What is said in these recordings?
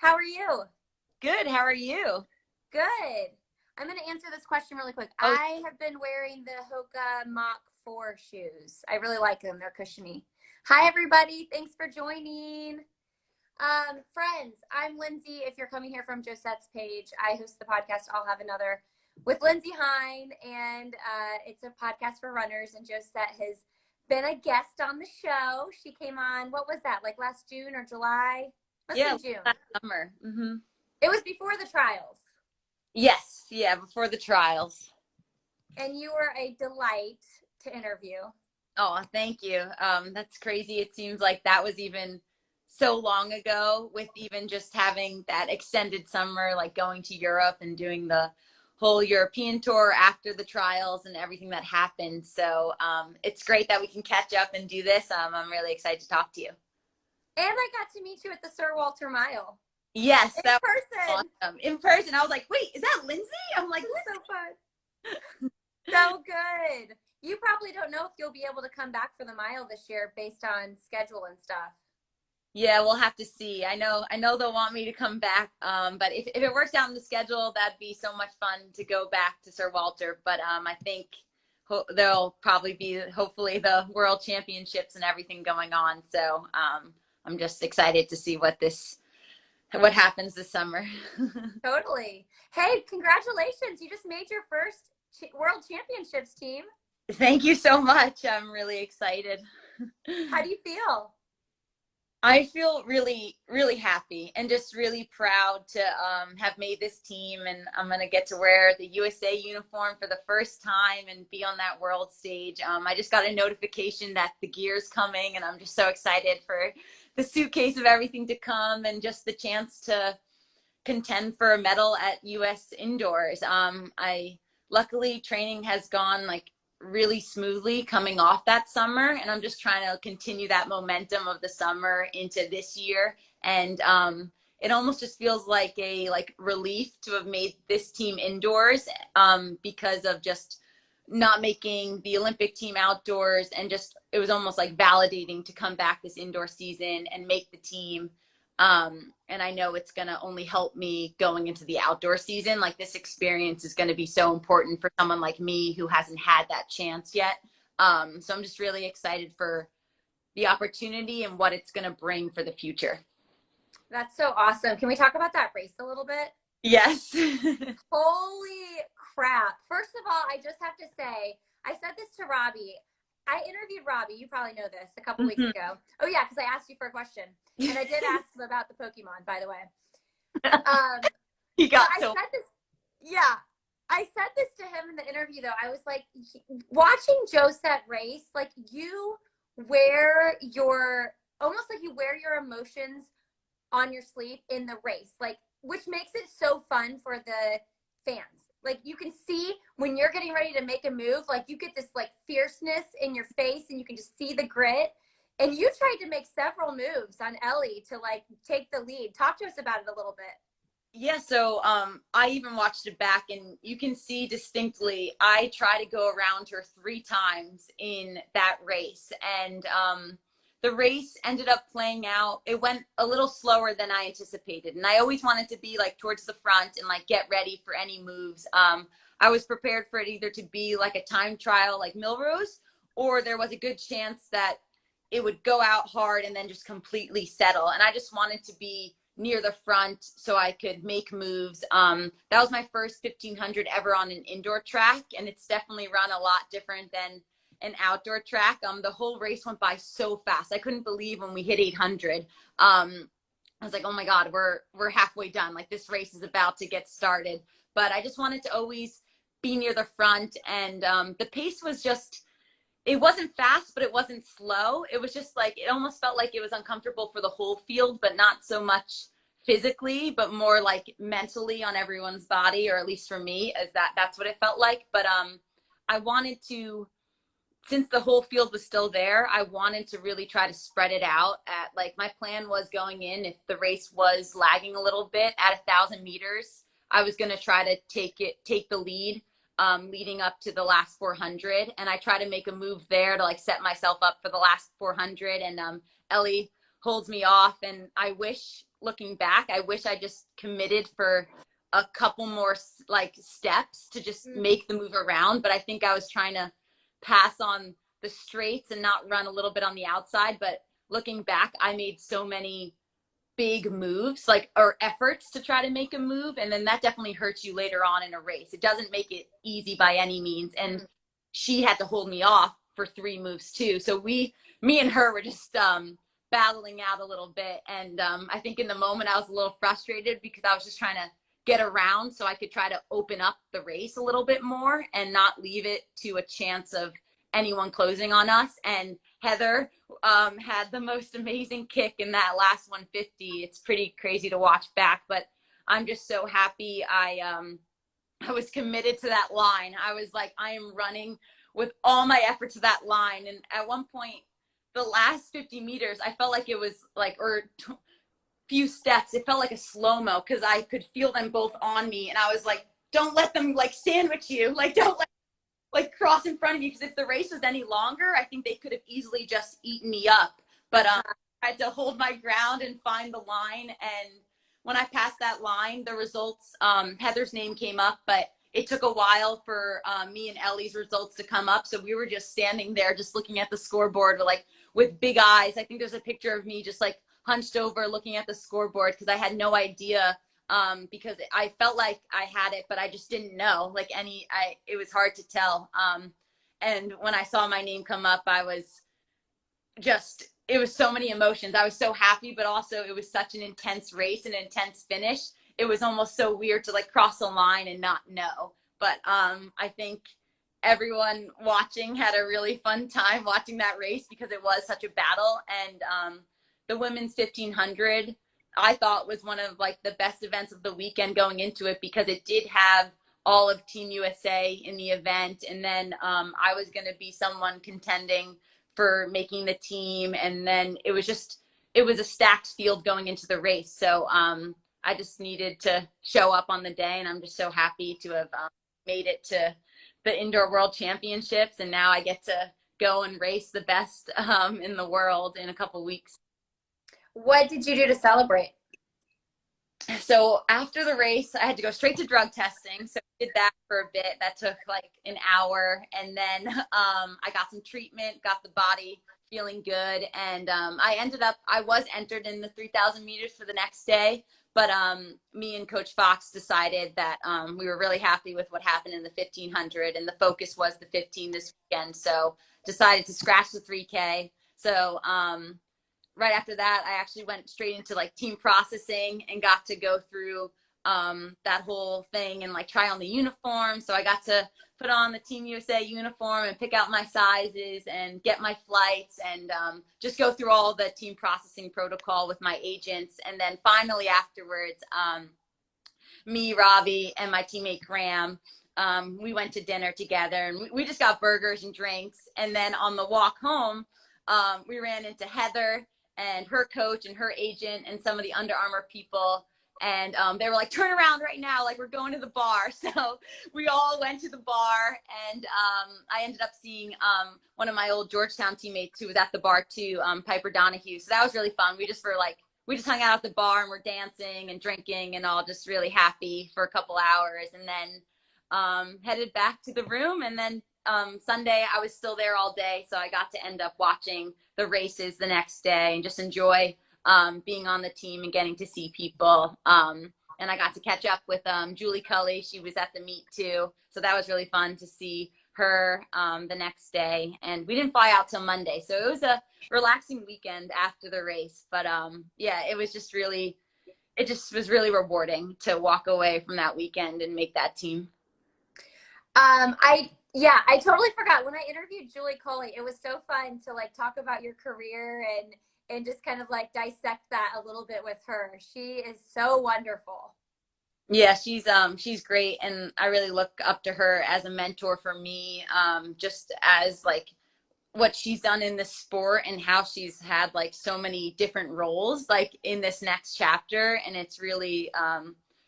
How are you? Good. How are you? Good. I'm going to answer this question really quick. Oh, I have been wearing the Hoka Mach 4 shoes. I really like them. They're cushiony. Hi, everybody. Thanks for joining. Friends, I'm Lindsay. If you're coming here from Josette's page, I host the podcast I'll Have Another with Lindsay Hine, and it's a podcast for runners, and Josette has been a guest on the show. She came on, what was that, like last June or July? Must yeah, have been June. last summer. It was before the trials. Yes, yeah, before the trials. And you were a delight to interview. Oh, thank you. That's crazy. It seems like that was even so long ago, with even just having that extended summer, like going to Europe and doing the whole European tour after the trials and everything that happened. So it's great that we can catch up and do this. I'm really excited to talk to you. And I got to meet you at the Sir Walter Mile Yes, in that was person. awesome. In person, I was like, wait, is that Lindsay? I'm like, It was so fun. So good. You probably don't know if you'll be able to come back for the mile this year based on schedule and stuff. yeah, we'll have to see. I know they'll want me to come back. But if it works out in the schedule, that'd be so much fun to go back to Sir Walter. But I think there'll probably be hopefully the World Championships and everything going on. So I'm just excited to see what happens this summer. Totally. Hey, congratulations. You just made your first World Championships team. Thank you so much. I'm really excited. How do you feel? I feel really, really happy and just really proud to have made this team. And I'm going to get to wear the USA uniform for the first time and be on that world stage. I just got a notification that the gear's coming, and I'm just so excited for the suitcase of everything to come and just the chance to contend for a medal at US indoors. I luckily training has gone like really smoothly coming off that summer, and I'm just trying to continue that momentum of the summer into this year. And it almost just feels like a relief to have made this team indoors, because of just not making the Olympic team outdoors, and just it was almost like validating to come back this indoor season and make the team. And I know it's going to only help me going into the outdoor season. Like, this experience is going to be so important for someone like me who hasn't had that chance yet. So I'm just really excited for the opportunity and what it's going to bring for the future. That's so awesome. Can we talk about that race a little bit? Yes. Holy crap. First of all, I just have to say, I said this to Robbie. I interviewed Robbie, you probably know this, a couple weeks ago. Oh yeah, because I asked you for a question. And I did ask him about the Pokemon, by the way. He got I so said this, yeah. I said this to him in the interview though. I was like, watching Josette race, like you wear your, almost like you wear your emotions on your sleeve in the race, like, which makes it so fun for the fans. Like, you can see when you're getting ready to make a move, like you get this like fierceness in your face, and you can just see the grit. And you tried to make several moves on Ellie to like take the lead. Talk to us about it a little bit. Yeah, so I even watched it back, and you can see distinctly I try to go around her 3 times in that race. And the race ended up playing out. It went a little slower than I anticipated. And I always wanted to be like towards the front and like get ready for any moves. I was prepared for it either to be like a time trial like Milrose, or there was a good chance that it would go out hard and then just completely settle. And I just wanted to be near the front so I could make moves. That was my first 1500 ever on an indoor track, and it's definitely run a lot different than an outdoor track. The whole race went by so fast. I couldn't believe when we hit 800. I was like, oh my God, we're halfway done. Like, this race is about to get started. But I just wanted to always be near the front, and the pace was just, it wasn't fast, but it wasn't slow. It was just like, it almost felt like it was uncomfortable for the whole field, but not so much physically, but more like mentally on everyone's body, or at least for me, as that's what it felt like. But I wanted to, since the whole field was still there, I wanted to really try to spread it out. At like, my plan was going in, if the race was lagging a little bit at 1,000 meters, I was going to try to take the lead, leading up to the last 400. And I try to make a move there to like set myself up for the last 400. And Ellie holds me off. And I wish looking back, I wish I just committed for a couple more like steps to just make the move around. But I think I was trying to pass on the straights and not run a little bit on the outside. But looking back, I made so many big moves, like, or efforts to try to make a move, and then that definitely hurts you later on in a race. It doesn't make it easy by any means. And she had to hold me off for 3 moves too, so me and her were just battling out a little bit. And I think in the moment I was a little frustrated because I was just trying to get around so I could try to open up the race a little bit more and not leave it to a chance of anyone closing on us. And Heather had the most amazing kick in that last 150. It's pretty crazy to watch back, but I'm just so happy I was committed to that line. I was like, I am running with all my effort to that line. And at one point, the last 50 meters, I felt like it was like, or few steps, it felt like a slow-mo because I could feel them both on me. And I was like, don't let them like sandwich you. Like, don't let like cross in front of you, because if the race was any longer, I think they could have easily just eaten me up. But I had to hold my ground and find the line. And when I passed that line, the results, Heather's name came up, but it took a while for me and Ellie's results to come up. So we were just standing there, just looking at the scoreboard, like with big eyes. I think there's a picture of me just like hunched over looking at the scoreboard because I had no idea, because I felt like I had it, but I just didn't know, like it was hard to tell. And when I saw my name come up, I was just, it was so many emotions. I was so happy, but also it was such an intense race, an intense finish. It was almost so weird to like cross a line and not know. But I think everyone watching had a really fun time watching that race because it was such a battle. And the women's 1500, I thought was one of like the best events of the weekend going into it, because it did have all of Team USA in the event. And then I was going to be someone contending for making the team. And then it was a stacked field going into the race. So I just needed to show up on the day, and I'm just so happy to have made it to the Indoor World Championships. And now I get to go and race the best in the world in a couple weeks. What did you do to celebrate? So after the race, I had to go straight to drug testing. So I did that for a bit. That took like an hour. And then I got some treatment, got the body feeling good. And I was entered in the 3,000 meters for the next day. But me and Coach Fox decided that we were really happy with what happened in the 1500. And the focus was the 15 this weekend. So decided to scratch the 3K. So right after that, I actually went straight into like team processing and got to go through that whole thing and like try on the uniform. So I got to put on the Team USA uniform and pick out my sizes and get my flights and just go through all the team processing protocol with my agents. And then finally afterwards, me, Robbie, and my teammate Graham, we went to dinner together, and we just got burgers and drinks. And then on the walk home, we ran into Heather and her coach and her agent and some of the Under Armour people. And they were like, turn around right now, like we're going to the bar. So we all went to the bar, and I ended up seeing one of my old Georgetown teammates who was at the bar too, Piper Donahue. So that was really fun. We just hung out at the bar and we're dancing and drinking and all just really happy for a couple hours, and then headed back to the room. And then Sunday I was still there all day, so I got to end up watching the races the next day and just enjoy being on the team and getting to see people. And I got to catch up with Julie Cully. She was at the meet too, so that was really fun to see her the next day. And we didn't fly out till Monday, so it was a relaxing weekend after the race. But yeah, it just was really rewarding to walk away from that weekend and make that team. I totally forgot when I interviewed Julie Coley. It was so fun to like talk about your career and just kind of like dissect that a little bit with her. She is so wonderful. Yeah, she's great, and I really look up to her as a mentor for me, just as like what she's done in the sport and how she's had like so many different roles like in this next chapter. And it's really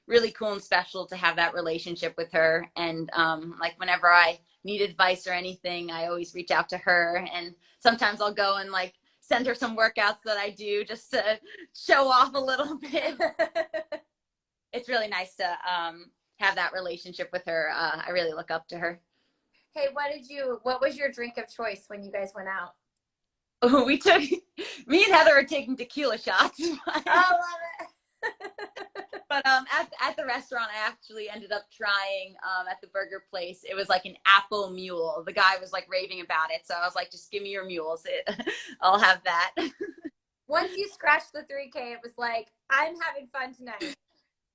really cool and special to have that relationship with her. And like whenever I need advice or anything, I always reach out to her, and sometimes I'll go and like send her some workouts that I do just to show off a little bit. It's really nice to have that relationship with her. I really look up to her. Hey, what was your drink of choice when you guys went out? We took, me and Heather are taking tequila shots. Oh, love it. But at the restaurant, I actually ended up trying at the burger place. It was like an apple mule. The guy was like raving about it. So I was like, just give me your mules. I'll have that. Once you scratched the 3K, it was like, I'm having fun tonight.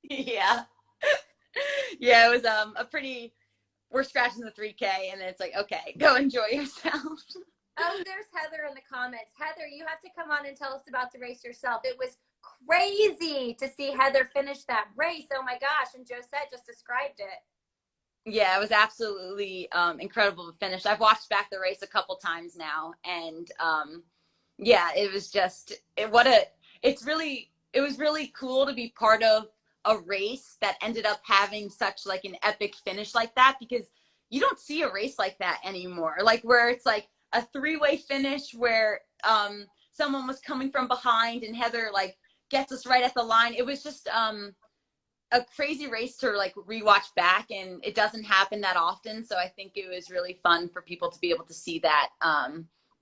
Yeah. Yeah, it was we're scratching the 3K and it's like, okay, go enjoy yourself. Oh, there's Heather in the comments. Heather, you have to come on and tell us about the race yourself. It was crazy to see Heather finish that race. Oh my gosh. And Josette just described it. Yeah, it was absolutely incredible to finish. I've watched back the race a couple times now, and yeah, it was just it was really cool to be part of a race that ended up having such like an epic finish like that, because you don't see a race like that anymore. Like where it's like a three-way finish where someone was coming from behind and Heather like gets us right at the line. It was just a crazy race to like rewatch back, and it doesn't happen that often. So I think it was really fun for people to be able to see that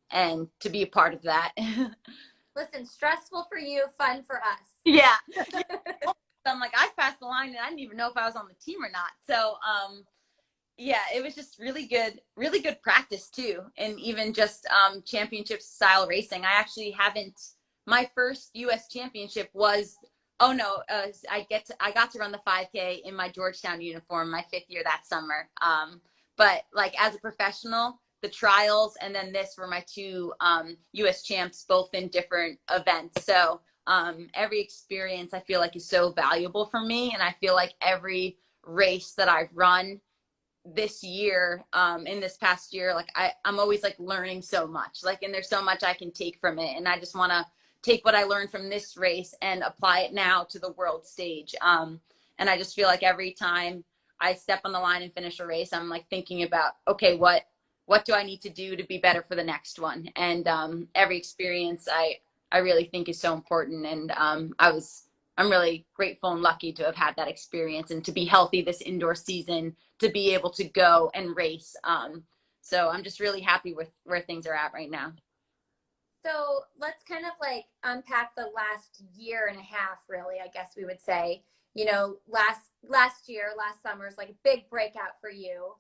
and to be a part of that. Listen, stressful for you, fun for us. Yeah. I'm like, I passed the line and I didn't even know if I was on the team or not. So yeah, it was just really good practice too. And even just championship style racing. I actually haven't, my first US championship was, oh no, I got to run the 5K in my Georgetown uniform my 5th year that summer. But like as a professional, the trials and then this were my two US champs, both in different events. So every experience I feel like is so valuable for me. And I feel like every race that I've run this year, in this past year, like I'm always like learning so much, like, and there's so much I can take from it. And I just want to take what I learned from this race and apply it now to the world stage. And I just feel like every time I step on the line and finish a race, I'm like thinking about, okay, what do I need to do to be better for the next one? And every experience I really think is so important. And I'm really grateful and lucky to have had that experience and to be healthy this indoor season, to be able to go and race. So I'm just really happy with where things are at right now. So let's kind of like unpack the last year and a half, really, I guess we would say. You know, last summer is like a big breakout for you.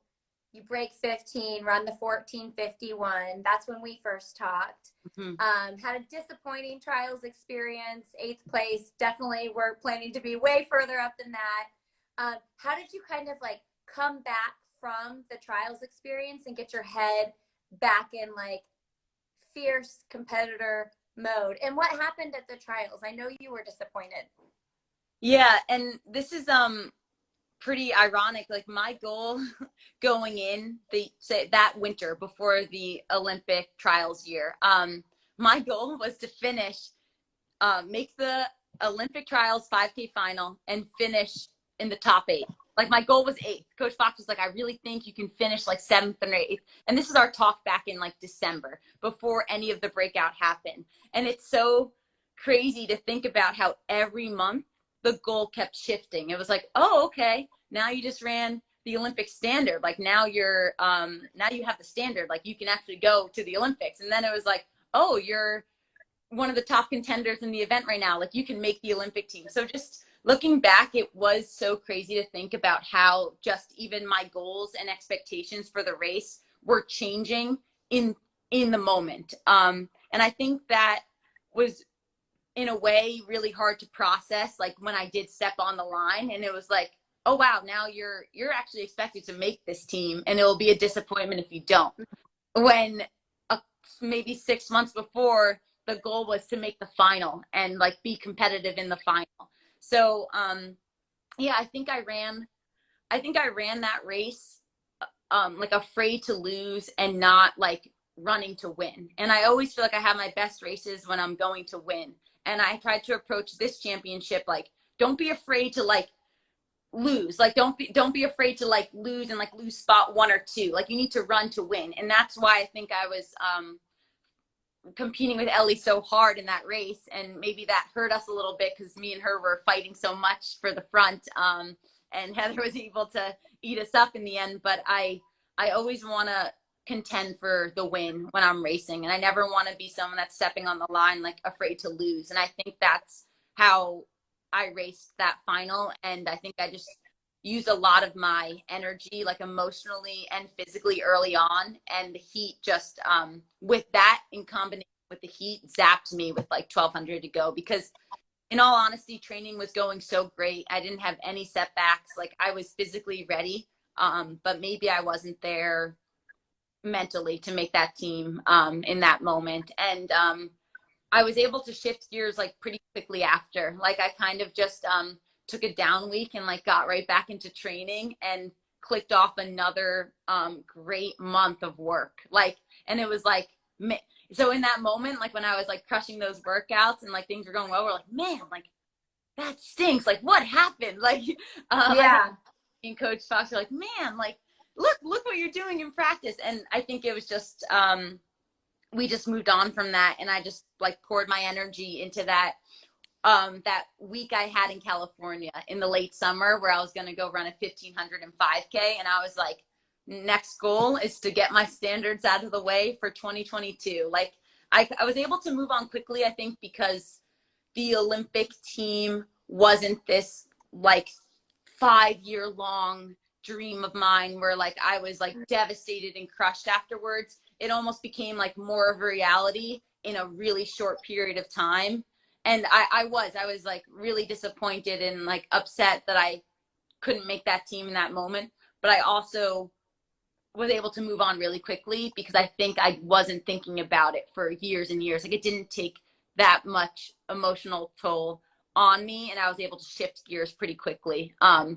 You break 15, run the 14:51. That's when we first talked. Mm-hmm. Had a disappointing trials experience, 8th place. Definitely we're planning to be way further up than that. How did you kind of like come back from the trials experience and get your head back in like fierce competitor mode? And what happened at the trials? I know you were disappointed. Yeah, and this is pretty ironic. Like my goal going in that winter before the Olympic trials year, my goal was to finish, make the Olympic trials 5K final and finish in the top 8. Like my goal was 8th. Coach Fox was like, I really think you can finish like 7th or 8th. And this is our talk back in like December before any of the breakout happened. And it's so crazy to think about how every month the goal kept shifting. It was like, oh, okay, now you just ran the Olympic standard. Like now you're, now you have the standard. Like you can actually go to the Olympics. And then it was like, oh, you're one of the top contenders in the event right now. Like you can make the Olympic team. So just looking back, it was so crazy to think about how just even my goals and expectations for the race were changing in the moment. And I think that was in a way really hard to process, like when I did step on the line and it was like, oh wow, now you're actually expected to make this team and it will be a disappointment if you don't. When maybe 6 months before, the goal was to make the final and like be competitive in the final. So yeah, I think I ran that race like afraid to lose and not like running to win. And I always feel like I have my best races when I'm going to win. And I tried to approach this championship like, don't be afraid to like lose. Like don't be afraid to like lose and like lose spot 1 or 2. Like you need to run to win. And that's why I think I was competing with Ellie so hard in that race, and maybe that hurt us a little bit because me and her were fighting so much for the front, and Heather was able to eat us up in the end. But I always want to contend for the win when I'm racing, and I never want to be someone that's stepping on the line like afraid to lose. And I think that's how I raced that final, and I think I just used a lot of my energy, like emotionally and physically, early on, and the heat just with that in combination with the heat zapped me with like 1200 to go, because in all honesty, training was going so great. I didn't have any setbacks. Like, I was physically ready, but maybe I wasn't there mentally to make that team in that moment. And I was able to shift gears like pretty quickly after. Like, I kind of just took a down week and like got right back into training and clicked off another great month of work. Like, and it was like, so in that moment, like when I was like crushing those workouts and like things were going well, we're like, man, like that stinks. Like, what happened? Like, I Yeah. and Coach Fox are like, man, like, look what you're doing in practice. And I think it was just, we just moved on from that. And I just like poured my energy into that, that week I had in California in the late summer, where I was going to go run a 1500 and 5K. And I was like, next goal is to get my standards out of the way for 2022. Like, I was able to move on quickly, I think, because the Olympic team wasn't this like 5-year long dream of mine where like I was like devastated and crushed afterwards. It almost became like more of a reality in a really short period of time. And I was like really disappointed and like upset that I couldn't make that team in that moment. But I also was able to move on really quickly because I think I wasn't thinking about it for years and years. Like, it didn't take that much emotional toll on me, and I was able to shift gears pretty quickly. I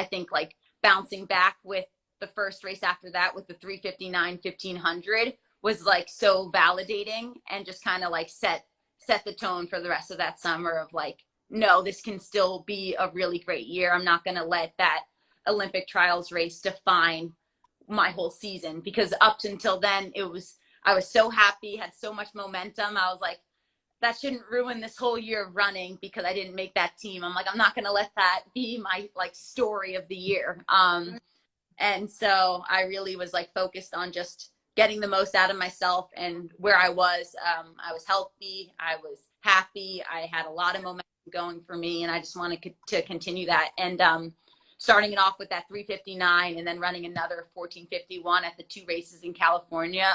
think like bouncing back with the first race after that with the 3:59 1500 was like so validating, and just kind of like set the tone for the rest of that summer of like, no, this can still be a really great year. I'm not going to let that Olympic trials race define my whole season, because up until then I was so happy, had so much momentum. I was like, that shouldn't ruin this whole year of running because I didn't make that team. I'm like, I'm not going to let that be my like story of the year. And so I really was like focused on just getting the most out of myself and where I was healthy. I was happy. I had a lot of momentum going for me, and I just wanted to continue that. And starting it off with that 3:59 and then running another 14:51 at the 2 races in California.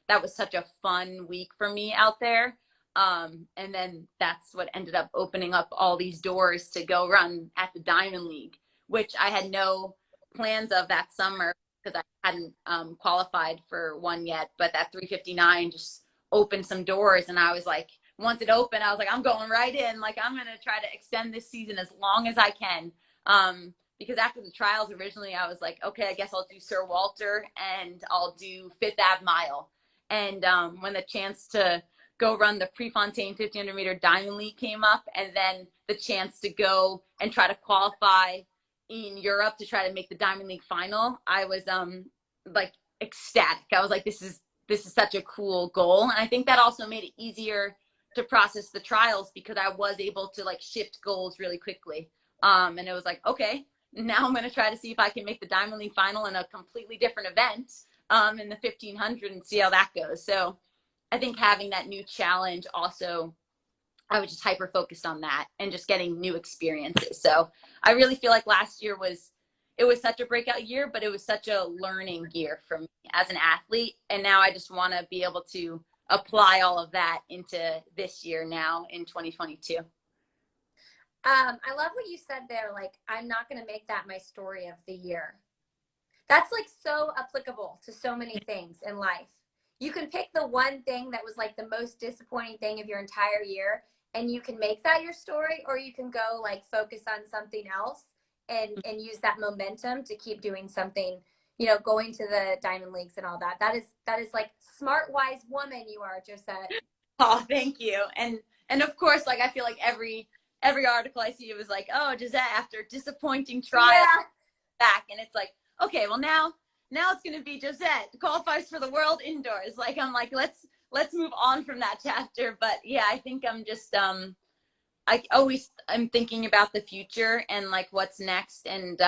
That was such a fun week for me out there. And then that's what ended up opening up all these doors to go run at the Diamond League, which I had no plans of that summer because I hadn't qualified for one yet. But that 3:59 just opened some doors, and I was like, once it opened, I was like, I'm going right in. Like, I'm going to try to extend this season as long as I can. Because after the trials, originally I was like, okay, I guess I'll do Sir Walter and I'll do Fifth Ave Mile. And when the chance to go run the Prefontaine 1500 meter Diamond League came up, and then the chance to go and try to qualify in Europe to try to make the Diamond League final, I was like ecstatic. I was like, this is such a cool goal. And I think that also made it easier to process the trials because I was able to like shift goals really quickly. And it was like, okay, now I'm going to try to see if I can make the Diamond League final in a completely different event in the 1500 and see how that goes. So I think having that new challenge also, I was just hyper focused on that and just getting new experiences. So I really feel like last year was such a breakout year, but it was such a learning year for me as an athlete. And now I just want to be able to apply all of that into this year now in 2022. I love what you said there. Like, I'm not going to make that my story of the year. That's like so applicable to so many things in life. You can pick the one thing that was like the most disappointing thing of your entire year, and you can make that your story, or you can go like focus on something else and use that momentum to keep doing something, you know, going to the Diamond Leagues and all that. That is like smart, wise woman you are, Josette. Oh, thank you. And of course, like, I feel like every article I see, it was like, oh, Josette, after disappointing trial, Yeah. back. And it's like, okay, well, now now it's going to be Josette qualifies for the world indoors. Like, I'm like, let's move on from that chapter. But yeah, I think I'm just, I'm thinking about the future and like what's next. And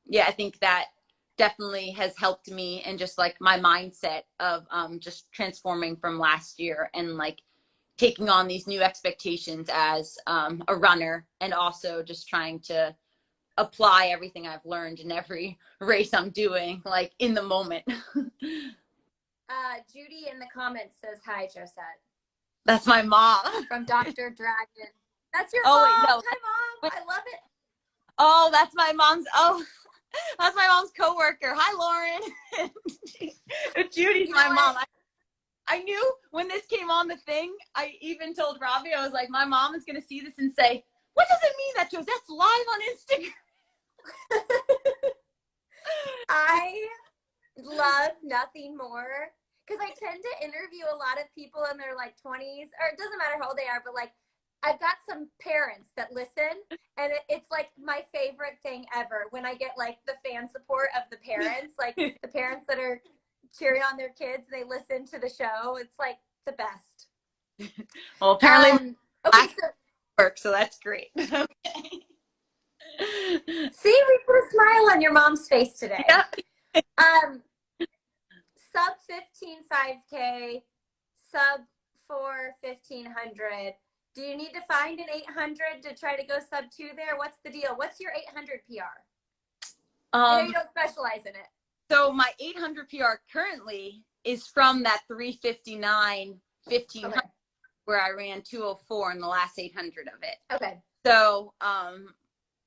yeah, I think that definitely has helped me and just like my mindset of just transforming from last year and like taking on these new expectations as a runner, and also just trying to apply everything I've learned in every race I'm doing, like in the moment. Judy in the comments says hi, Josette. That's my mom. From Dr. Dragon. That's your Oh mom. wait, no. Hi, mom. I love it. Oh, that's my mom's. Oh, that's my mom's coworker. Hi, Lauren. Judy's my mom. I knew when this came on the thing, I even told Robbie, I was like, my mom is going to see this and say, what does it mean that Josette's live on Instagram? I love nothing more because I tend to interview a lot of people in their like 20s, or it doesn't matter how old they are, but like I've got some parents that listen, and it's like my favorite thing ever when I get like the fan support of the parents, like the parents that are cheering on their kids and they listen to the show. It's like the best. Well, apparently okay, so work, so that's great. Okay. See, we put a smile on your mom's face today. Yeah. Sub 15 5K, sub 4 1500. Do you need to find an 800 to try to go sub 2 there? What's the deal? What's your 800 PR? I know you don't specialize in it. So my 800 PR currently is from that 359 1500, okay, where I ran 204 in the last 800 of it. Okay. So,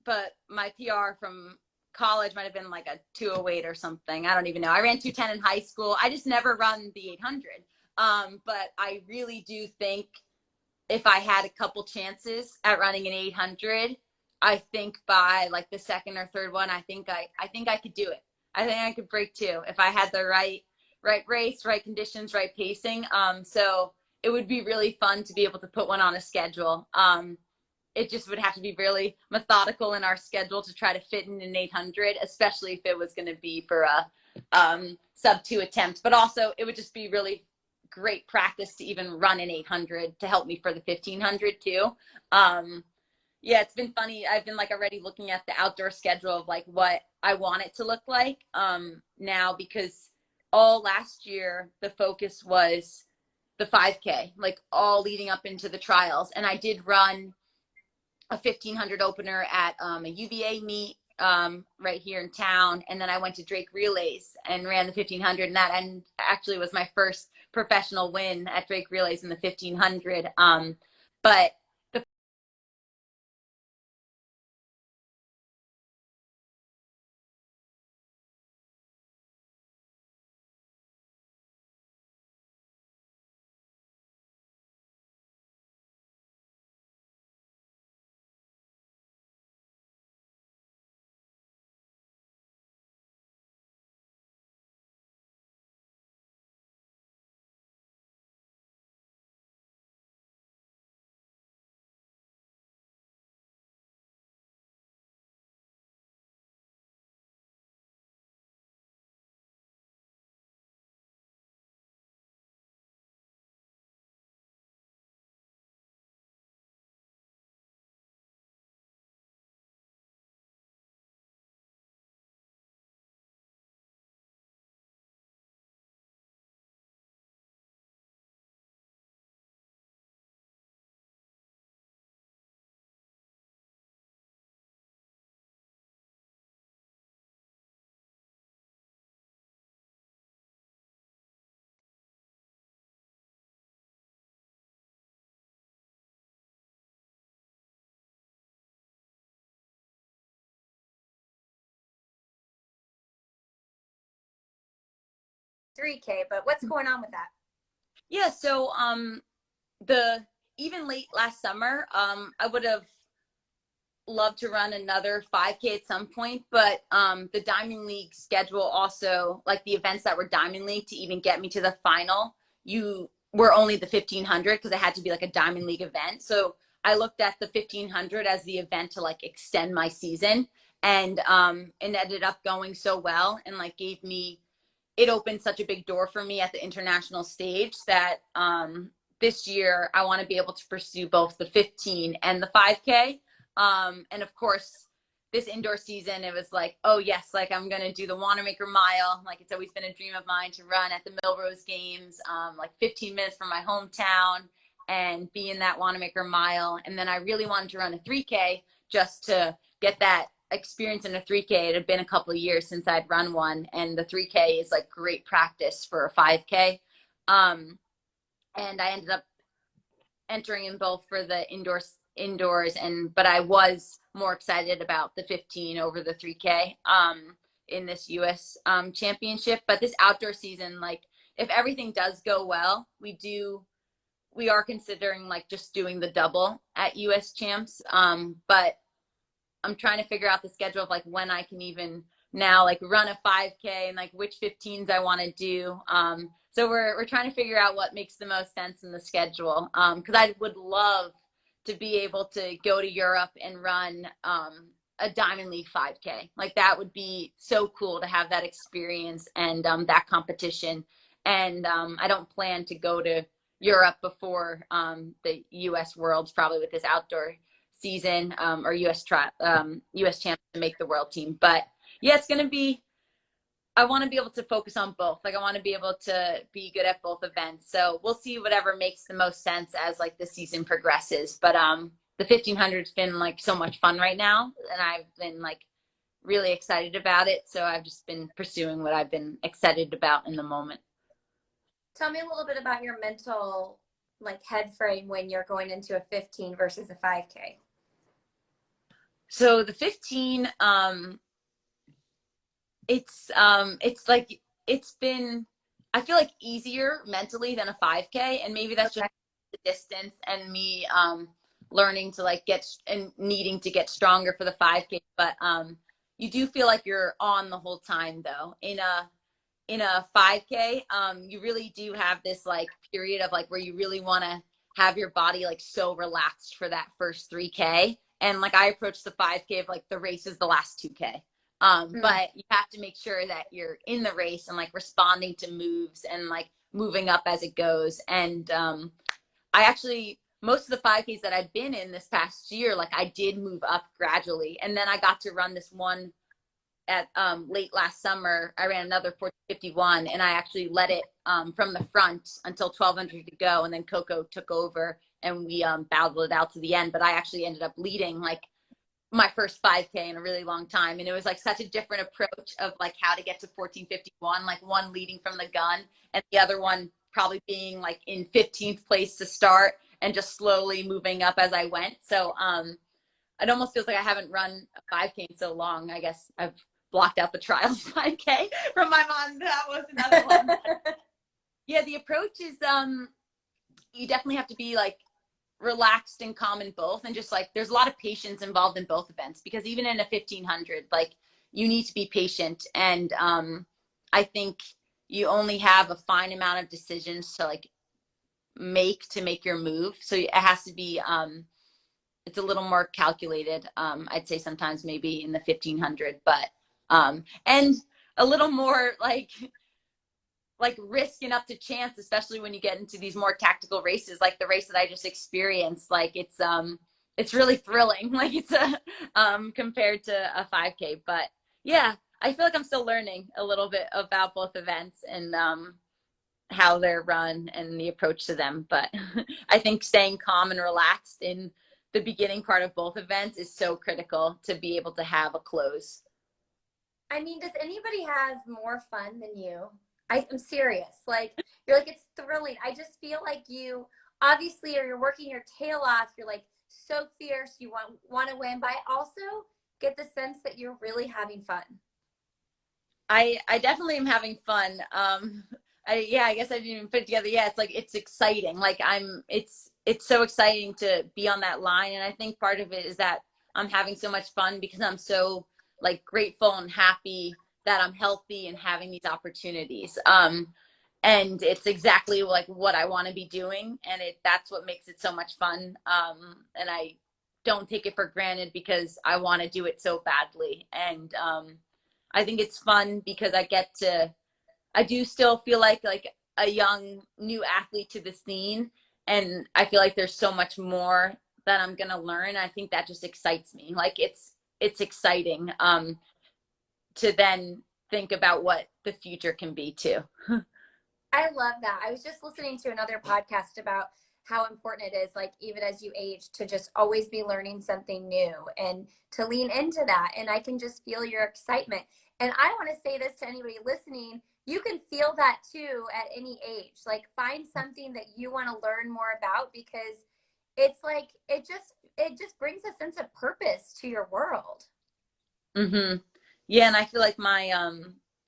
but my PR from college might have been like a 208 or something. I don't even know. I ran 210 in high school. I just never run the 800. But I really do think if I had a couple chances at running an 800, I think by like the second or third one, I think I could do it. I think I could break 2 if I had the right race, right conditions, right pacing. So it would be really fun to be able to put one on a schedule. It just would have to be really methodical in our schedule to try to fit in an 800, especially if it was going to be for a sub 2 attempt. But also it would just be really great practice to even run an 800 to help me for the 1500 too. Yeah, it's been funny. I've been like already looking at the outdoor schedule of like what I want it to look like now, because all last year the focus was the 5K, like all leading up into the trials. And I did run a 1500 opener at a UVA meet right here in town, and then I went to Drake Relays and ran the 1500, and that actually was my first professional win at Drake Relays in the 1500. But the $3K, but what's going on with that? Yeah, so even late last summer, I would have loved to run another 5K at some point, but the Diamond League schedule also, like the events that were Diamond League to even get me to the final, you were only the 1500 because it had to be like a Diamond League event. So I looked at the 1500 as the event to like extend my season, and it ended up going so well and like gave me it opened such a big door for me at the international stage that this year I want to be able to pursue both the 15 and the 5K. And of course, this indoor season, it was like, oh yes, like I'm gonna do the Wanamaker Mile. Like it's always been a dream of mine to run at the Millrose Games, like 15 minutes from my hometown, and be in that Wanamaker Mile. And then I really wanted to run a 3K just to get that experience in a 3K. It had been a couple of years since I'd run one, and the 3K is like great practice for a 5K. And I ended up entering in both for the indoors, and but I was more excited about the 15 over the 3K in this US championship. But this outdoor season, like if everything does go well, we are considering like just doing the double at US champs. But I'm trying to figure out the schedule of like when I can even now like run a 5K and like which 15s I want to do. So we're trying to figure out what makes the most sense in the schedule. Because I would love to be able to go to Europe and run a Diamond League 5K. Like that would be so cool to have that experience and that competition. And I don't plan to go to Europe before the US Worlds, probably with this outdoor season, or US champs to make the world team. But yeah, it's going to be, I want to be able to focus on both. Like I want to be able to be good at both events. So we'll see whatever makes the most sense as like the season progresses. But the 1500's been like so much fun right now, and I've been like really excited about it. So I've just been pursuing what I've been excited about in the moment. Tell me a little bit about your mental like head frame when you're going into a 15 versus a 5K. So the 15, it's like it's been, I feel like easier mentally than a 5K, and maybe that's just the distance and me learning to like get and needing to get stronger for the 5K. But you do feel like you're on the whole time though. In a 5K, you really do have this like period of like where you really want to have your body like so relaxed for that first 3K. And like I approach the 5K of like the race is the last 2K. But you have to make sure that you're in the race and like responding to moves and like moving up as it goes. And I actually, most of the 5Ks that I've been in this past year, like I did move up gradually. And then I got to run this one at late last summer. I ran another 1451, and I actually led it from the front until 1200 to go, and then Coco took over and we battled it out to the end. But I actually ended up leading like my first 5K in a really long time, and it was like such a different approach of like how to get to 1451, like one leading from the gun and the other one probably being like in 15th place to start and just slowly moving up as I went. So it almost feels like I haven't run a 5K in so long. I guess I've blocked out the trials 5K from my mom. That was another one. Yeah, the approach is you definitely have to be like relaxed and calm in both, and just like there's a lot of patience involved in both events, because even in a 1500, like you need to be patient. And I think you only have a fine amount of decisions to like make your move, so it has to be it's a little more calculated. I'd say sometimes maybe in the 1500, but and a little more like risking up to chance, especially when you get into these more tactical races, like the race that I just experienced. Like it's really thrilling. Like it's a compared to a 5K. But yeah, I feel like I'm still learning a little bit about both events and how they're run and the approach to them. But I think staying calm and relaxed in the beginning part of both events is so critical to be able to have a close. I mean, does anybody have more fun than you? I'm serious. Like, you're like, it's thrilling. I just feel like you, obviously, or you're working your tail off. You're like so fierce. You want to win, but I also get the sense that you're really having fun. I definitely am having fun. I guess I didn't even put it together. Yeah, it's like it's exciting. Like it's so exciting to be on that line, and I think part of it is that I'm having so much fun because I'm so like grateful and happy that I'm healthy and having these opportunities. And it's exactly like what I want to be doing, and that's what makes it so much fun. And I don't take it for granted because I want to do it so badly. And I think it's fun because I get to I do still feel like a young new athlete to the scene, and I feel like there's so much more that I'm gonna learn. I think that just excites me. Like it's exciting to then think about what the future can be too. I love that. I was just listening to another podcast about how important it is, like even as you age, to just always be learning something new and to lean into that. And I can just feel your excitement. And I want to say this to anybody listening, you can feel that too at any age. Like find something that you want to learn more about, because it's like it just brings a sense of purpose to your world. Mm-hmm. Yeah, and I feel like my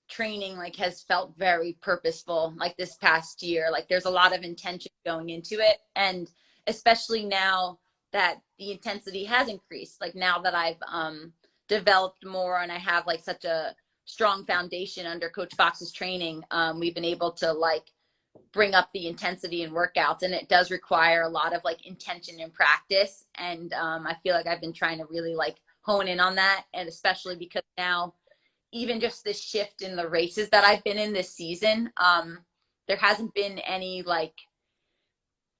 training like has felt very purposeful like this past year. Like there's a lot of intention going into it, and especially now that the intensity has increased, like now that I've developed more and I have like such a strong foundation under Coach Fox's training, we've been able to like bring up the intensity in workouts, and it does require a lot of like intention and practice. And I feel like I've been trying to really like hone in on that, and especially because now even just this shift in the races that I've been in this season, there hasn't been any like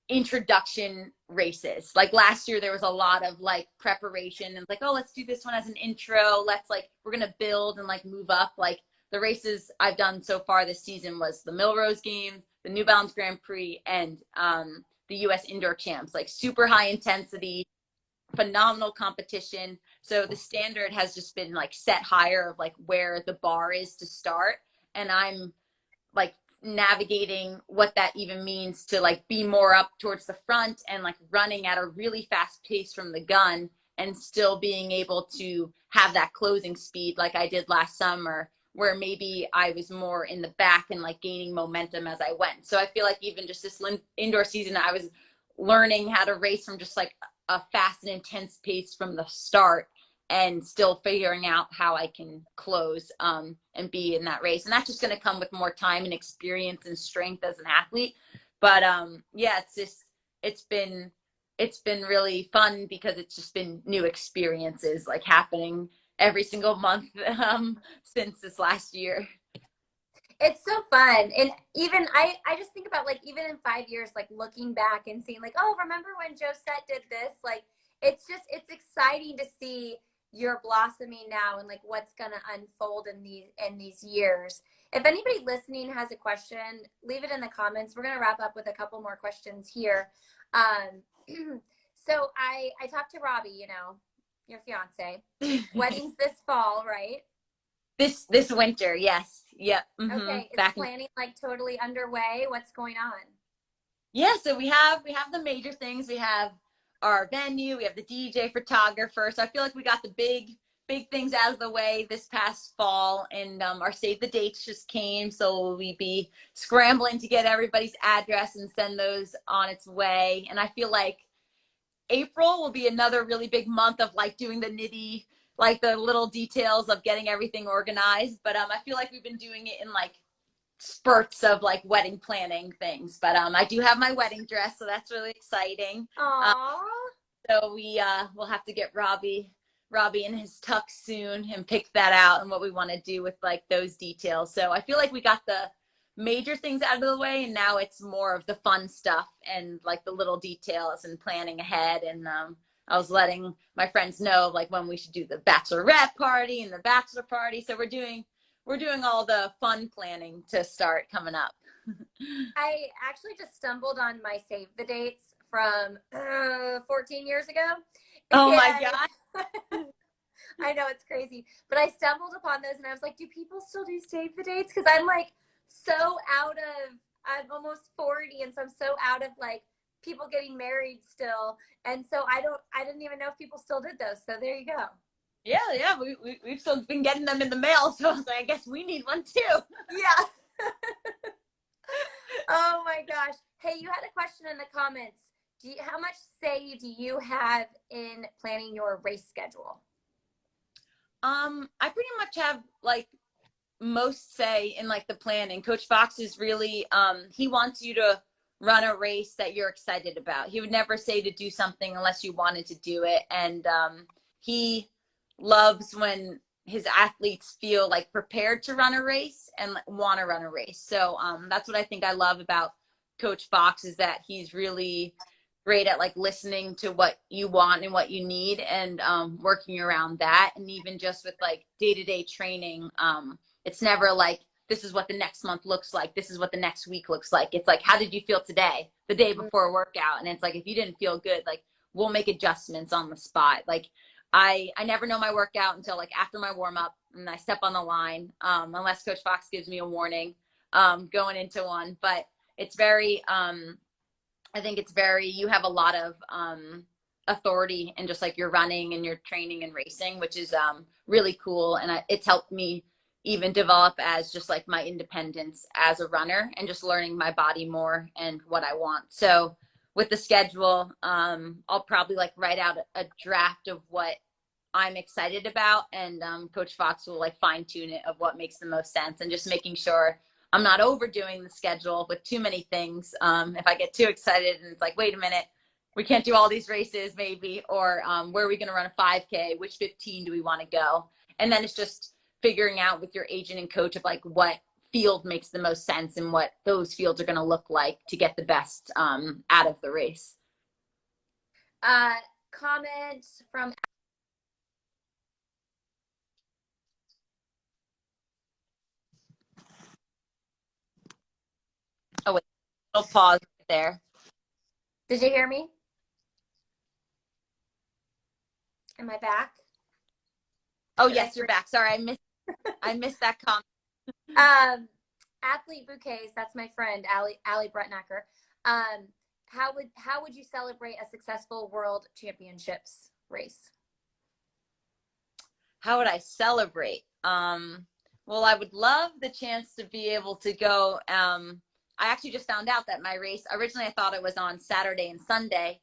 introduction races. Like last year there was a lot of like preparation and like, oh, let's do this one as an intro, let's like we're gonna build and like move up. Like the races I've done so far this season was the Millrose Games, the New Balance Grand Prix, and the US Indoor Champs. Like super high intensity, phenomenal competition. So the standard has just been like set higher of like where the bar is to start, and I'm like navigating what that even means to like be more up towards the front and like running at a really fast pace from the gun and still being able to have that closing speed like I did last summer, where maybe I was more in the back and like gaining momentum as I went. So I feel like even just this indoor season, I was learning how to race from just like a fast and intense pace from the start, and still figuring out how I can close and be in that race. And that's just going to come with more time and experience and strength as an athlete. But yeah, it's been it's been really fun because it's just been new experiences like happening every single month since this last year. It's so fun. And even I just think about like even in 5 years, like looking back and seeing like, oh, remember when Josette did this? Like it's exciting to see you're blossoming now and like what's gonna unfold in these years. If anybody listening has a question, leave it in the comments. We're gonna wrap up with a couple more questions here. Um, so I talked to Robbie, your fiance. Wedding's this fall, right? This winter, yes. Yeah. Mm-hmm. Okay, is Back in planning like totally underway? What's going on? Yeah, so we have the major things. We have our venue, we have the DJ, photographer. So I feel like we got the big things out of the way this past fall, and our save the dates just came, so we'll be scrambling to get everybody's address and send those on its way. And I feel like April will be another really big month of like doing the nitty, like the little details of getting everything organized. But I feel like we've been doing it in like spurts of like wedding planning things. But I do have my wedding dress, so that's really exciting. Um, Aww. so we'll have to get Robbie in his tux soon and pick that out and what we want to do with like those details. So I feel like we got the major things out of the way, and now it's more of the fun stuff and like the little details and planning ahead. And I was letting my friends know like when we should do the bachelorette party and the bachelor party. So we're doing all the fun planning to start coming up. I actually just stumbled on my save the dates from 14 years ago. Oh my And God. I know it's crazy, but I stumbled upon those and I was like, do people still do save the dates? Because I'm like I'm almost 40. And so I'm so out of like people getting married still. And so I didn't even know if people still did those. So there you go. Yeah. We've still been getting them in the mail. So I was like, I guess we need one too. Yeah. Oh my gosh. Hey, you had a question in the comments. How much say do you have in planning your race schedule? I pretty much have like most say in like the planning. Coach Fox is really he wants you to run a race that you're excited about. He would never say to do something unless you wanted to do it. And he loves when his athletes feel like prepared to run a race and want to run a race. So that's what I think I love about Coach Fox, is that he's really great at like listening to what you want and what you need, and working around that. And even just with like day-to-day training, it's never like, this is what the next month looks like, this is what the next week looks like. It's like, how did you feel today, the day before a workout? And it's like, if you didn't feel good, like, we'll make adjustments on the spot. Like, I never know my workout until like after my warm up and I step on the line, unless Coach Fox gives me a warning going into one. But it's very, I think it's very, you have a lot of authority in just like your running and your training and racing, which is really cool. And it's helped me even develop as just like my independence as a runner, and just learning my body more and what I want. So with the schedule, I'll probably like write out a draft of what I'm excited about, and Coach Fox will like fine tune it of what makes the most sense, and just making sure I'm not overdoing the schedule with too many things. If I get too excited and it's like, wait a minute, we can't do all these races maybe, or where are we going to run a 5K? Which 15 do we want to go? And then it's just figuring out with your agent and coach of like what field makes the most sense and what those fields are going to look like to get the best out of the race. Comment from Oh, wait, a little pause right there. Did you hear me? Am I back? Oh, yes, you're back. Sorry, I missed that comment. Athlete bouquets. That's my friend, Allie Bretnacker. How would you celebrate a successful World Championships race? How would I celebrate? Well, I would love the chance to be able to go. I actually just found out that my race, originally I thought it was on Saturday and Sunday,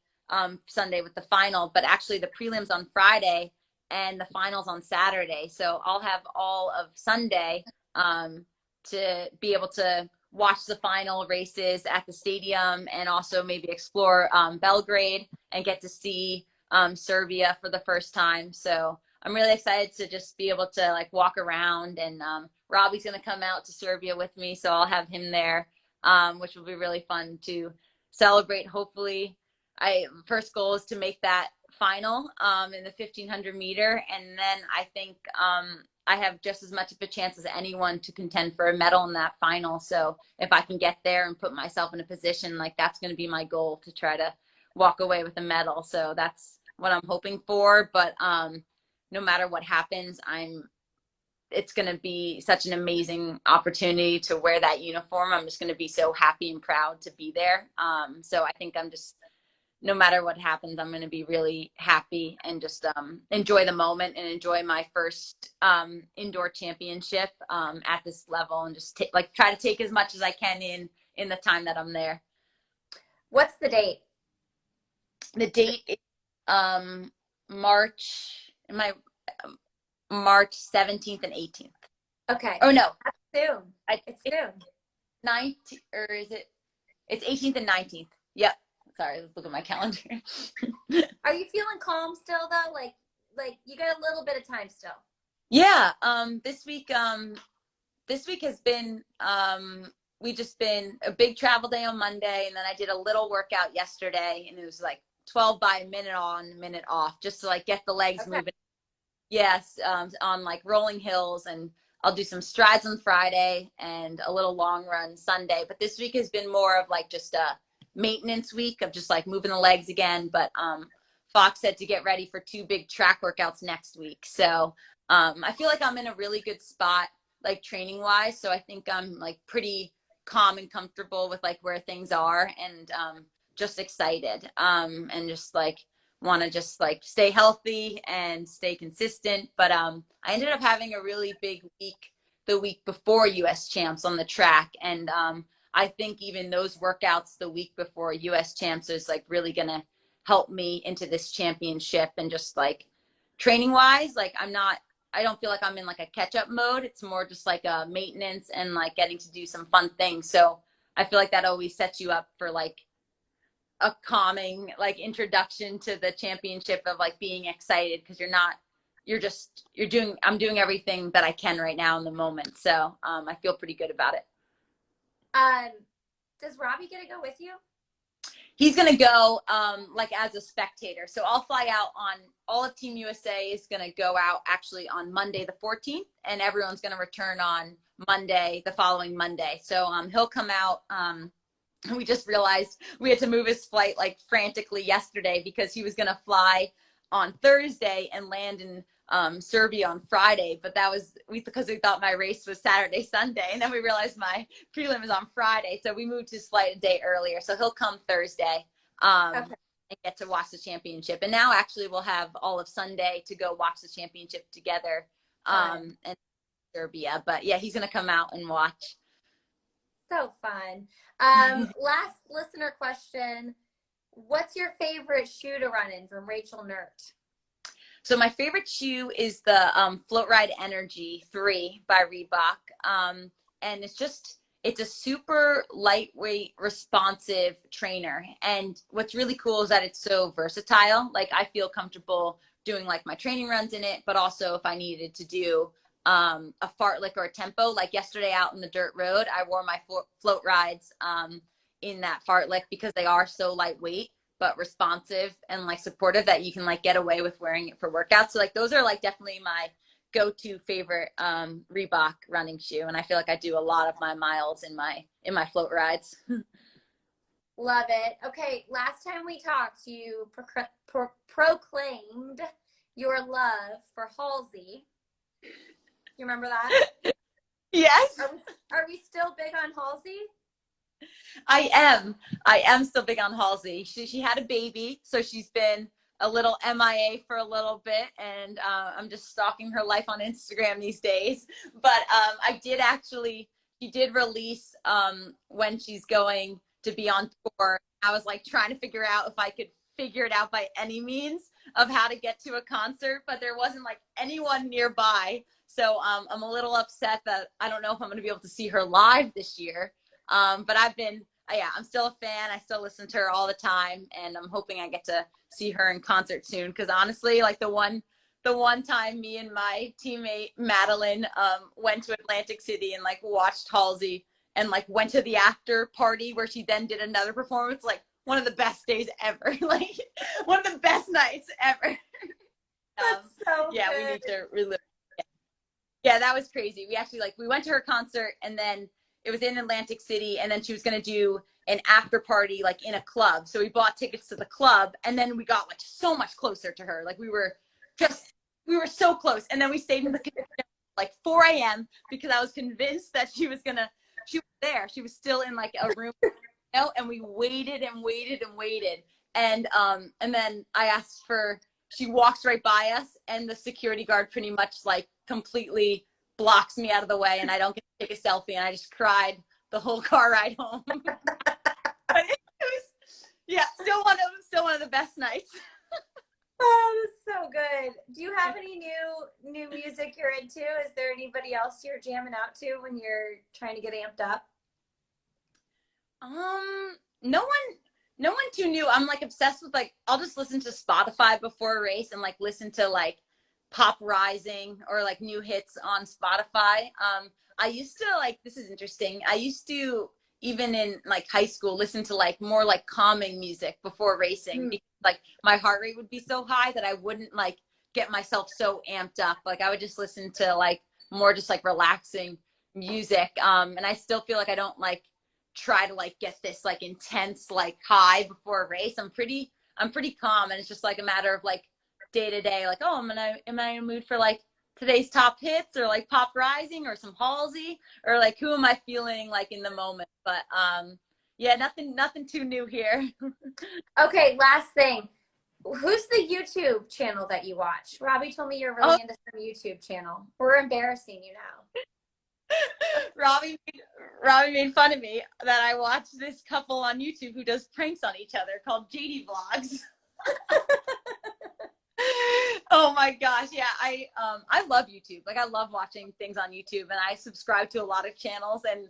Sunday with the final, but actually the prelims on Friday and the finals on Saturday. So I'll have all of Sunday to be able to watch the final races at the stadium, and also maybe explore Belgrade and get to see Serbia for the first time. So I'm really excited to just be able to like walk around, and Robbie's going to come out to Serbia with me, so I'll have him there, which will be really fun to celebrate. Hopefully, first goal is to make that final in the 1500 meter, and then I think I have just as much of a chance as anyone to contend for a medal in that final. So if I can get there and put myself in a position, like, that's going to be my goal, to try to walk away with a medal. So that's what I'm hoping for. But no matter what happens, it's going to be such an amazing opportunity to wear that uniform. I'm just going to be so happy and proud to be there. So I think no matter what happens, I'm going to be really happy and just enjoy the moment and enjoy my first indoor championship at this level, and just try to take as much as I can in the time that I'm there. What's the date? The date is March 17th and 18th. Okay. Oh no, that's soon. It's soon. 19th, or is it? It's 18th and 19th. Yep. Sorry, let's look at my calendar. Are you feeling calm still though? Like you got a little bit of time still? Yeah. This week has been we just been a big travel day on Monday, and then I did a little workout yesterday, and it was like 12 by a minute on, minute off, just to like get the legs moving. Yes, on like rolling hills, and I'll do some strides on Friday and a little long run Sunday. But this week has been more of like just a maintenance week of just like moving the legs again. But Fox said to get ready for 2 big track workouts next week. So I feel like I'm in a really good spot, like training wise. So I think I'm like pretty calm and comfortable with like where things are, and just excited and just like want to just like stay healthy and stay consistent. But I ended up having a really big week the week before US Champs on the track, and I think even those workouts the week before US Champs is like really gonna help me into this championship. And just like training wise, like I don't feel like I'm in like a catch up mode. It's more just like a maintenance and like getting to do some fun things. So I feel like that always sets you up for like a calming like introduction to the championship of like being excited, because you're not I'm doing everything that I can right now in the moment. So I feel pretty good about it. Does Robbie get to go with you? He's going to go like as a spectator. So I'll fly out on all of Team USA is going to go out actually on Monday, the 14th, and everyone's going to return on Monday, the following Monday. So he'll come out. We just realized we had to move his flight like frantically yesterday because he was going to fly on Thursday and land in Serbia on Friday, but that was because we thought my race was Saturday, Sunday, and then we realized my prelim is on Friday, so we moved his flight a day earlier. So he'll come Thursday and get to watch the championship. And now actually we'll have all of Sunday to go watch the championship together and Serbia. But yeah, he's gonna come out and watch. So fun. Last listener question. What's your favorite shoe to run in from Rachel Nert? So my favorite shoe is the Float Ride Energy 3 by Reebok. And it's a super lightweight, responsive trainer. And what's really cool is that it's so versatile. Like I feel comfortable doing like my training runs in it, but also if I needed to do a fartlek or a tempo, like yesterday out in the dirt road, I wore my float rides in that fartlek because they are so lightweight but responsive and like supportive that you can like get away with wearing it for workouts. So like those are like definitely my go-to favorite Reebok running shoe, and I feel like I do a lot of my miles in my float rides. Love it. Okay, last time we talked, you proclaimed your love for Halsey. You remember that? Yes. Are we still big on Halsey? I am still big on Halsey. She had a baby, so she's been a little MIA for a little bit, and I'm just stalking her life on Instagram these days. But she did release when she's going to be on tour. I was like trying to figure out if I could figure it out by any means of how to get to a concert, but there wasn't like anyone nearby. So I'm a little upset that I don't know if I'm going to be able to see her live this year. But I'm still a fan. I still listen to her all the time, and I'm hoping I get to see her in concert soon. Because honestly, like the one time me and my teammate Madeline went to Atlantic City and like watched Halsey and like went to the after party where she then did another performance, like one of the best days ever, like one of the best nights ever. That's so yeah, good. We need to relive. Yeah, that was crazy. We went to her concert, and then it was in Atlantic City, and then she was going to do an after party like in a club. So we bought tickets to the club, and then we got like so much closer to her. Like we were so close. And then we stayed in the like 4 a.m. because I was convinced that she was there. She was still in like a room, and we waited and waited and waited. And then I asked she walks right by us, and the security guard pretty much like completely blocks me out of the way, and I don't get to take a selfie, and I just cried the whole car ride home. But it was still one of the best nights. Oh, that's so good. Do you have any new music you're into? Is there anybody else you're jamming out to when you're trying to get amped up? No one too new. I'm like obsessed with like I'll just listen to Spotify before a race and like listen to like Pop Rising or like new hits on Spotify. I used to this is interesting. I used to, even in like high school, listen to like more like calming music before racing because like my heart rate would be so high that I wouldn't like get myself so amped up. Like I would just listen to like more just like relaxing music. And I still feel like I don't like try to like get this like intense like high before a race. I'm pretty calm, and it's just like a matter of like day to day, like, oh, am I in a mood for like today's top hits or like Pop Rising or some Halsey, or like who am I feeling like in the moment? But yeah, nothing too new here. Okay, last thing. Who's the YouTube channel that you watch? Robbie told me you're really into some YouTube channel. We're embarrassing you now. Robbie made fun of me that I watched this couple on YouTube who does pranks on each other called JD Vlogs. Oh my gosh. Yeah. I love YouTube. Like I love watching things on YouTube, and I subscribe to a lot of channels, and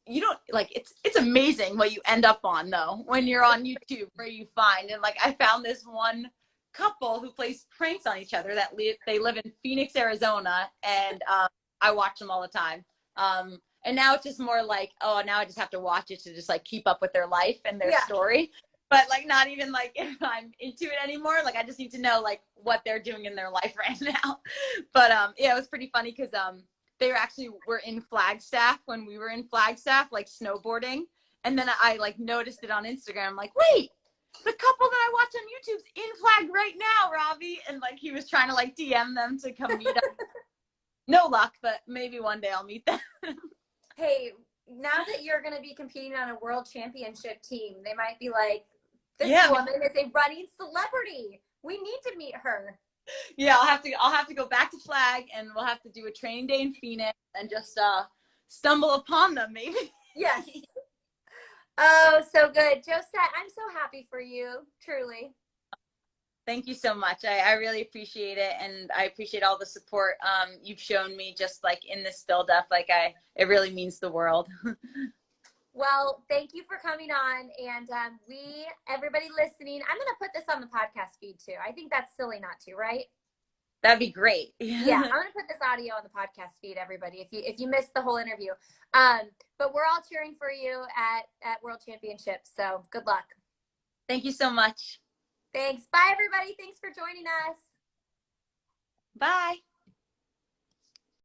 you don't like, it's amazing what you end up on though when you're on YouTube, where you find, and like I found this one couple who plays pranks on each other that they live in Phoenix, Arizona, and I watch them all the time. And now it's just more like, oh, now I just have to watch it to just like keep up with their life and their story. But like not even like if I'm into it anymore. Like I just need to know like what they're doing in their life right now. But yeah, it was pretty funny because they were in Flagstaff when we were in Flagstaff, like snowboarding. And then I like noticed it on Instagram. I'm like, wait, the couple that I watch on YouTube's in Flag right now, Robbie. And like he was trying to like DM them to come meet up. No luck, but maybe one day I'll meet them. Hey, now that you're going to be competing on a world championship team, they might be like, this woman is a running celebrity. We need to meet her. Yeah, I'll have to go back to Flag, and we'll have to do a training day in Phoenix and just stumble upon them maybe. Yes. Oh, so good. Josette, I'm so happy for you, truly. Thank you so much. I really appreciate it, and I appreciate all the support you've shown me just like in this build up. Like it really means the world. Well, thank you for coming on, and everybody listening, I'm going to put this on the podcast feed too. I think that's silly not to, right? That'd be great. Yeah, I'm going to put this audio on the podcast feed, everybody, if you missed the whole interview. But we're all cheering for you at World Championships, so good luck. Thank you so much. Thanks. Bye, everybody. Thanks for joining us. Bye.